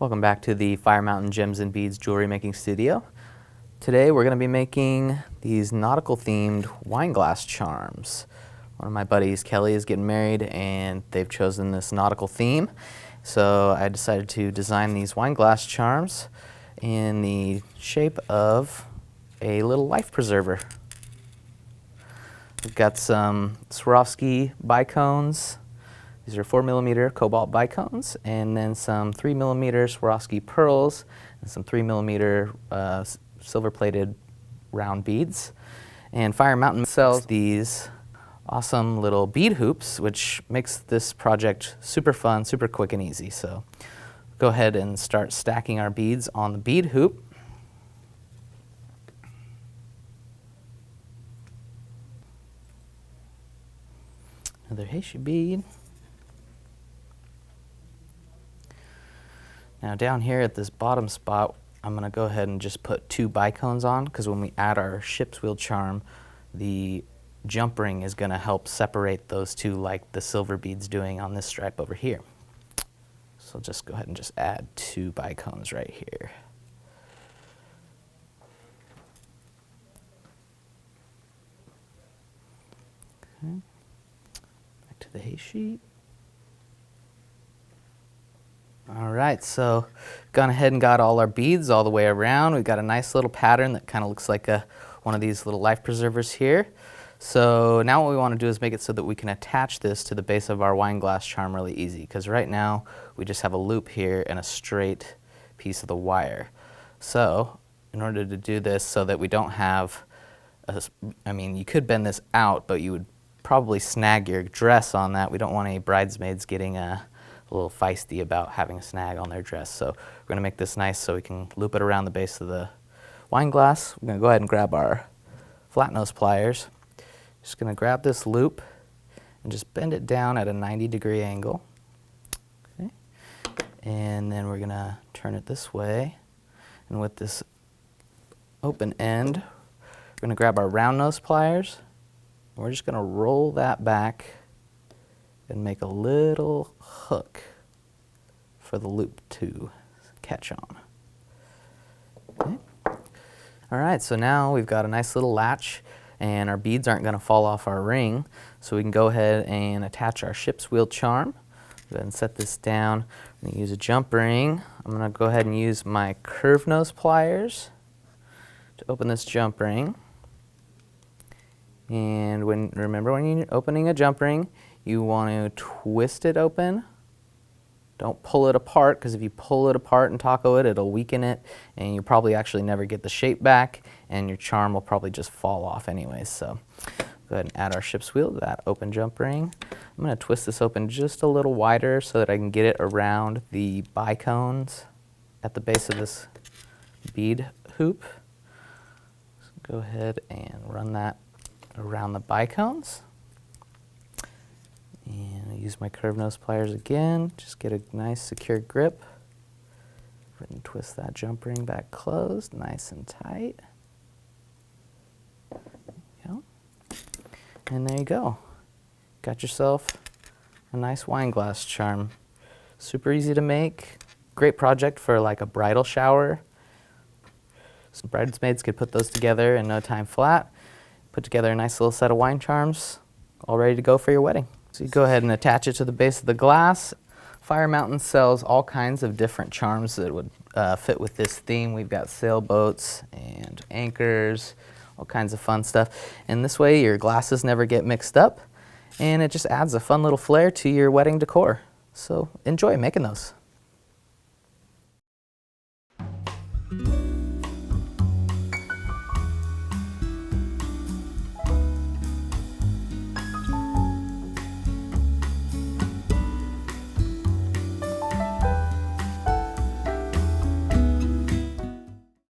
Welcome back to the Fire Mountain Gems and Beads Jewelry Making Studio. Today we're going to be making these nautical themed wine glass charms. One of my buddies, Kelly, is getting married and they've chosen this nautical theme. So I decided to design these wine glass charms in the shape of a little life preserver. We've got some Swarovski bicones. These are 4mm cobalt bicones, and then some 3mm Swarovski pearls, and some 3mm silver-plated round beads. And Fire Mountain sells these awesome little bead hoops, which makes this project super fun, super quick and easy. So go ahead and start stacking our beads on the bead hoop. Another Haitian bead. Now down here at this bottom spot, I'm going to go ahead and just put 2 bicones on, because when we add our ship's wheel charm, the jump ring is going to help separate those two like the silver bead's doing on this stripe over here. So just go ahead and just add 2 bicones right here. Okay. Back to the hay sheet. All right, so gone ahead and got all our beads all the way around. We've got a nice little pattern that kind of looks like one of these little life preservers here. So now what we want to do is make it so that we can attach this to the base of our wine glass charm really easy, because right now we just have a loop here and a straight piece of the wire. So in order to do this so that we don't have, you could bend this out, but you would probably snag your dress on that. We don't want any bridesmaids getting a little feisty about having a snag on their dress. So we're going to make this nice so we can loop it around the base of the wine glass. We're going to go ahead and grab our flat nose pliers. Just going to grab this loop and just bend it down at a 90-degree angle. Okay. And then we're going to turn it this way. And with this open end, we're going to grab our round nose pliers. And we're just going to roll that back and make a little hook for the loop to catch on. Okay. All right, so now we've got a nice little latch and our beads aren't going to fall off our ring, so we can go ahead and attach our ship's wheel charm. Go ahead and set this down. I'm going to use a jump ring. I'm going to go ahead and use my curved nose pliers to open this jump ring. And remember, when you're opening a jump ring, you want to twist it open. Don't pull it apart, because if you pull it apart and taco it, it'll weaken it, and you'll probably actually never get the shape back, and your charm will probably just fall off anyways. So go ahead and add our ship's wheel to that open jump ring. I'm going to twist this open just a little wider so that I can get it around the bicones at the base of this bead hoop. So go ahead and run that around the bicones. And I use my curved nose pliers again, just get a nice secure grip. And twist that jump ring back closed, nice and tight. There you go. And there you go. Got yourself a nice wine glass charm. Super easy to make, great project for like a bridal shower. Some bridesmaids could put those together in no time flat. Put together a nice little set of wine charms, all ready to go for your wedding. So you go ahead and attach it to the base of the glass. Fire Mountain sells all kinds of different charms that would fit with this theme. We've got sailboats and anchors, all kinds of fun stuff. And this way your glasses never get mixed up, and it just adds a fun little flair to your wedding decor. So enjoy making those.